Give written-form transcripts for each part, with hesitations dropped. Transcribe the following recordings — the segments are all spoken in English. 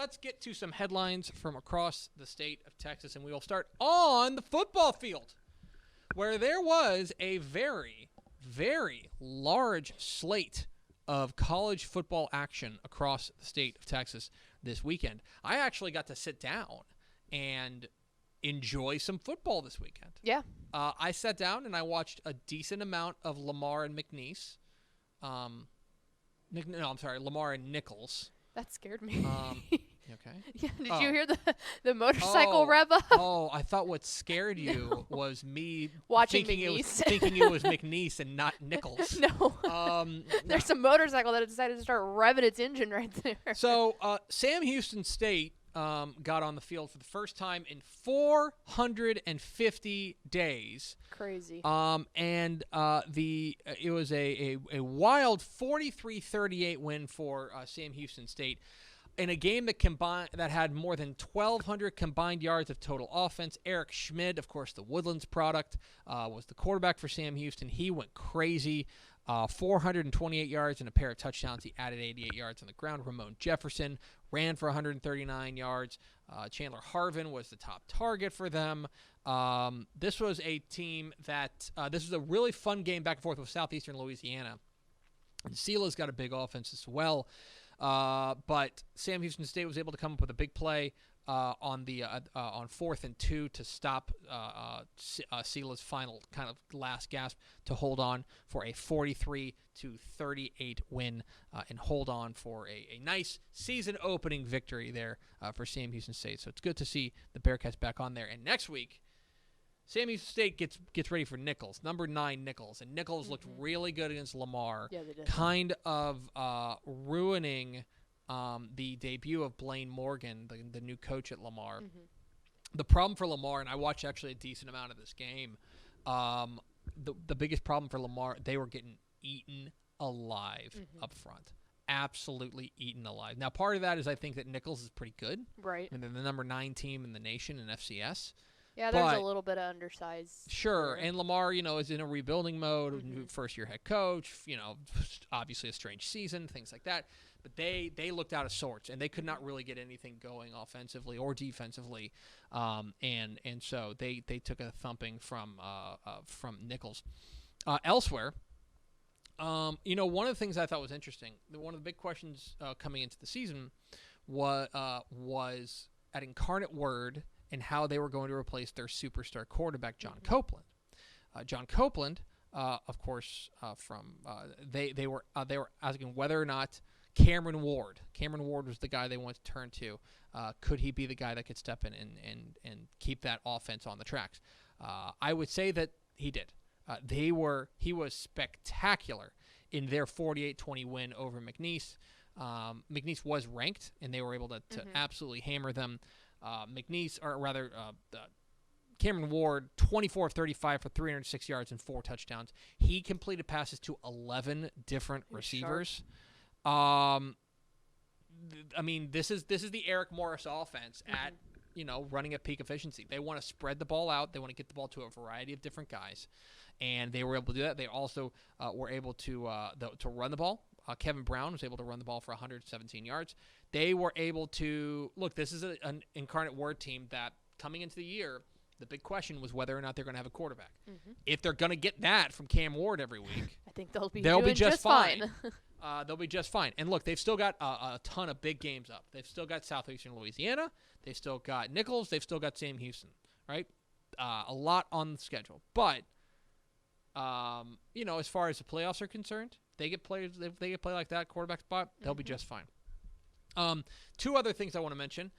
let's get to some headlines from across the state of Texas, and we will start on the football field, where there was a very, very large slate of college football action across the state of Texas this weekend. I actually got to sit down and enjoy some football this weekend. Yeah. I sat down and I watched a decent amount of Lamar and McNeese. Lamar and Nichols. That scared me. Okay. Yeah, did you hear the motorcycle rev up? Oh, I thought what scared you was me watching thinking McNeese. Thinking it was McNeese and not Nichols. No. There's a motorcycle that decided to start revving its engine right there. So Sam Houston State got on the field for the first time in 450 days. Crazy. It was a wild 43-38 win for Sam Houston State in a game that had more than 1,200 combined yards of total offense. Eric Schmid, of course, the Woodlands product, was the quarterback for Sam Houston. He went crazy. 428 yards and a pair of touchdowns. He added 88 yards on the ground. Ramon Jefferson ran for 139 yards. Chandler Harvin was the top target for them. This was a team that this was a really fun game back and forth with Southeastern Louisiana. And Sila's got a big offense as well. But Sam Houston State was able to come up with a big play on 4th and 2 to stop Sila's final kind of last gasp to hold on for a 43-38 win and hold on for a nice season-opening victory there for Sam Houston State. So it's good to see the Bearcats back on there. And next week, Sam Houston State gets ready for Nichols, number 9 Nichols. And Nichols looked really good against Lamar, yeah, they did. kind of ruining the debut of Blaine Morgan, the new coach at Lamar. The problem for Lamar, and I watched actually a decent amount of this game, the biggest problem for Lamar, they were getting eaten alive up front. Absolutely eaten alive. Now, part of that is I think that Nichols is pretty good. Right. And they're the number 9 team in the nation in FCS. Yeah, there's a little bit of undersized. Sure, and Lamar, is in a rebuilding mode, first-year head coach, obviously a strange season, things like that. But they looked out of sorts, and they could not really get anything going offensively or defensively, and so they took a thumping from Nichols. Elsewhere, one of the things I thought was interesting, one of the big questions coming into the season was at Incarnate Word and how they were going to replace their superstar quarterback, John Copeland. John Copeland, of course, they were asking whether or not Cameron Ward was the guy they wanted to turn to. Could he be the guy that could step in and keep that offense on the tracks? I would say that he did. He was spectacular in their 48-20 win over McNeese. McNeese was ranked, and they were able to absolutely hammer them. Cameron Ward, 24 of 35 for 306 yards and 4 touchdowns. He completed passes to 11 different receivers. This is the Eric Morris offense at running at peak efficiency. They want to spread the ball out. They want to get the ball to a variety of different guys, and they were able to do that. They also were able to run the ball. Kevin Brown was able to run the ball for 117 yards. They were able to look. This is an Incarnate Word team that coming into the year, the big question was whether or not they're going to have a quarterback. If they're going to get that from Cam Ward every week, I think they'll be just fine. They'll be just fine. And look, they've still got a ton of big games up. They've still got Southeastern Louisiana. They've still got Nichols. They've still got Sam Houston, right? A lot on the schedule. But, as far as the playoffs are concerned, they get players. If they get play like that quarterback spot, they'll be just fine. 2 other things I want to mention.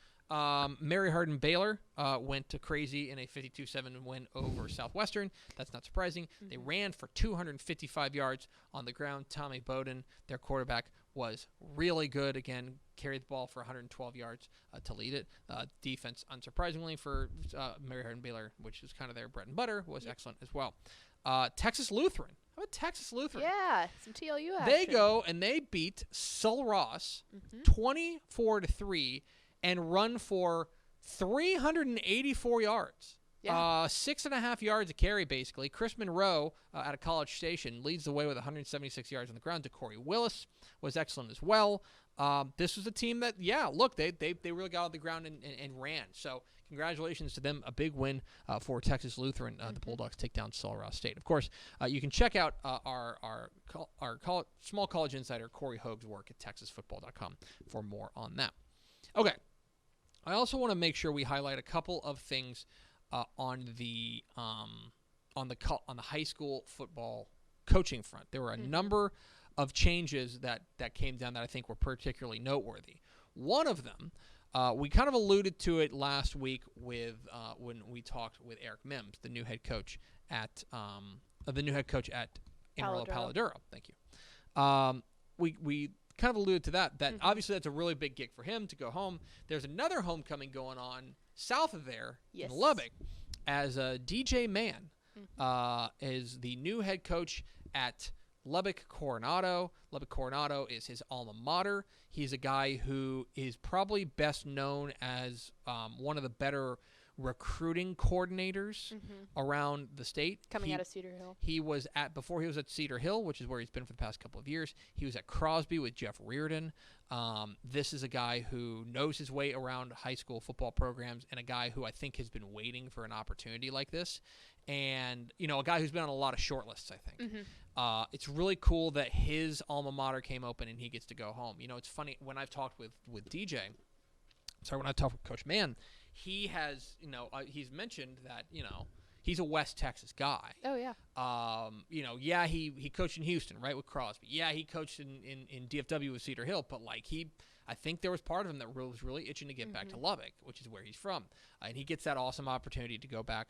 Mary Hardin Baylor went to crazy in a 52-7 win over Southwestern. That's not surprising. They ran for 255 yards on the ground. Tommy Bowden, their quarterback, was really good. Again, carried the ball for 112 yards to lead it. Defense, unsurprisingly, for Mary Hardin Baylor, which is kind of their bread and butter, was excellent as well. Texas Lutheran. How about Texas Lutheran? Yeah, some TLU action. They go and they beat Sul Ross 24-3 and run for 384 yards. Yeah. 6.5 yards a carry, basically. Chris Monroe out of College Station leads the way with 176 yards on the ground. DeCorey Willis was excellent as well. This was a team that, look, they really got on the ground and ran. So congratulations to them. A big win for Texas Lutheran. The Bulldogs take down Sul State. Of course, you can check out our small college insider Corey Hoag's work at TexasFootball.com for more on that. Okay. I also want to make sure we highlight a couple of things on the high school football coaching front. There were a number of changes that came down that I think were particularly noteworthy. One of them, we kind of alluded to it last week with when we talked with Eric Mims, the new head coach at Amarillo Paladuro. Thank you. We kind of alluded to that obviously that's a really big gig for him to go home. There's another homecoming going on south of there in Lubbock as DJ Mann is the new head coach at Lubbock Coronado. Lubbock Coronado is his alma mater. He's a guy who is probably best known as one of the better recruiting coordinators around the state. Coming out of Cedar Hill. Before he was at Cedar Hill, which is where he's been for the past couple of years, he was at Crosby with Jeff Reardon. This is a guy who knows his way around high school football programs and a guy who I think has been waiting for an opportunity like this. And, a guy who's been on a lot of shortlists, I think. It's really cool that his alma mater came open and he gets to go home. It's funny, when I've talked with when I talked with Coach Mann, he has, he's mentioned that, he's a West Texas guy. Oh, yeah. He coached in Houston, right, with Crosby. Yeah, he coached in DFW with Cedar Hill, but, I think there was part of him that was really itching to get back to Lubbock, which is where he's from. And he gets that awesome opportunity to go back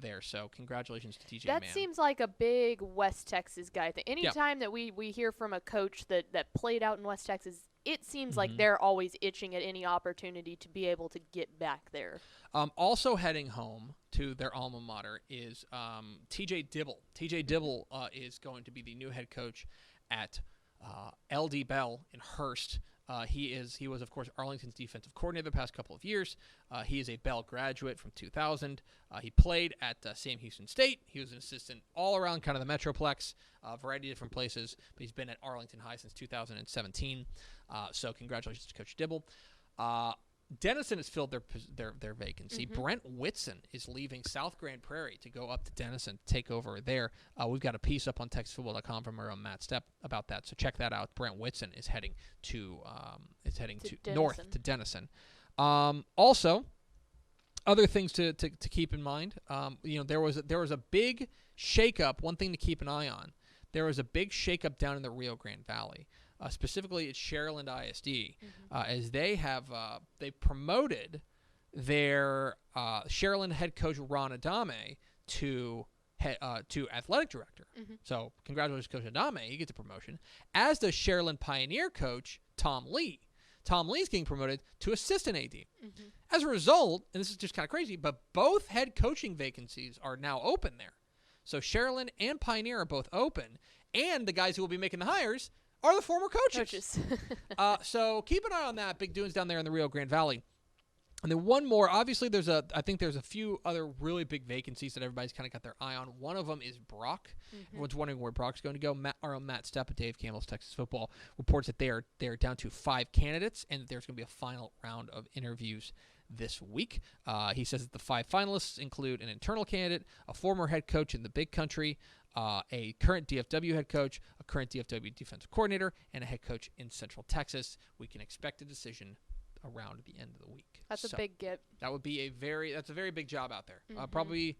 there. So congratulations to TJ Mann. That seems like a big West Texas guy thing. Anytime that we hear from a coach that played out in West Texas, it seems like they're always itching at any opportunity to be able to get back there. Also heading home to their alma mater is TJ Dibble. TJ Dibble is going to be the new head coach at LD Bell in Hearst. He was, of course, Arlington's defensive coordinator the past couple of years. He is a Bell graduate from 2000. He played at Sam Houston State. He was an assistant all around kind of the Metroplex, a variety of different places, but he's been at Arlington High since 2017. So congratulations to Coach Dibble. Denison has filled their vacancy. Brent Whitson is leaving South Grand Prairie to go up to Denison to take over there. We've got a piece up on TexasFootball.com from our own Matt Stepp about that, so check that out. Brent Whitson is heading to north to Denison. Also, other things to keep in mind. There was a big shakeup. One thing to keep an eye on. There was a big shakeup down in the Rio Grande Valley. Specifically at Sharyland ISD, as they promoted their Sharyland head coach Ron Adame to athletic director. So congratulations, Coach Adame, he gets a promotion. As does Sharyland Pioneer coach Tom Lee. Tom Lee's getting promoted to assistant AD. As a result, and this is just kind of crazy, but both head coaching vacancies are now open there. So Sharyland and Pioneer are both open, and the guys who will be making the hires are the former coaches. So keep an eye on that. Big doings down there in the Rio Grande Valley. And then one more. Obviously, I think there's a few other really big vacancies that everybody's kind of got their eye on. One of them is Brock. Everyone's wondering where Brock's going to go. Our own Matt Stepp at Dave Campbell's Texas Football reports that they're down to 5 candidates, and there's going to be a final round of interviews this week. He says that the 5 finalists include an internal candidate, a former head coach in the Big Country, a current DFW head coach, a current DFW defensive coordinator, and a head coach in Central Texas. We can expect a decision around the end of the week. That's a big get. That would be that's a very big job out there. Probably,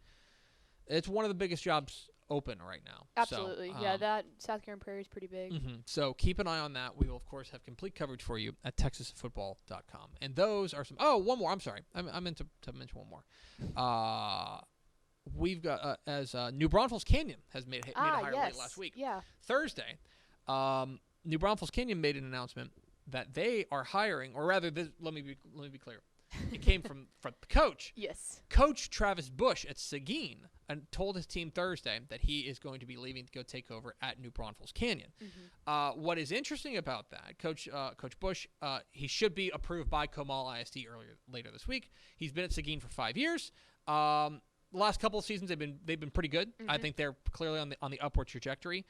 it's one of the biggest jobs open right now. Absolutely. So, that South Carolina Prairie is pretty big. So keep an eye on that. We will, of course, have complete coverage for you at TexasFootball.com. And those are some. Oh, one more. I'm sorry. I meant to mention one more. We've got New Braunfels Canyon has made a hire late last week. Yeah. Thursday, New Braunfels Canyon made an announcement that they are hiring, or rather, let me be clear. It came from the coach. Yes. Coach Travis Bush at Seguin and told his team Thursday that he is going to be leaving to go take over at New Braunfels Canyon. What is interesting about that, Coach Bush, he should be approved by Comal ISD later this week. He's been at Seguin for 5 years. the last couple of seasons they've been pretty good. I think they're clearly on the upward trajectory.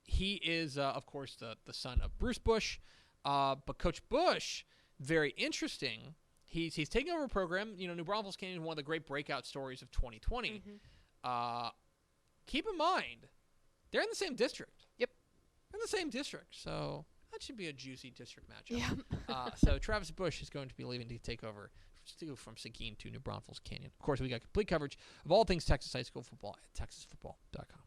He is of course the son of Bruce Bush, but Coach Bush, very interesting. He's taking over a program. New Braunfels Canyon, one of the great breakout stories of 2020. Keep in mind, they're in the same district. Yep. In the same district, so that should be a juicy district matchup. Yeah. So Travis Bush is going to be leaving to take over from Seguin to New Braunfels Canyon. Of course, we got complete coverage of all things Texas high school football at texasfootball.com.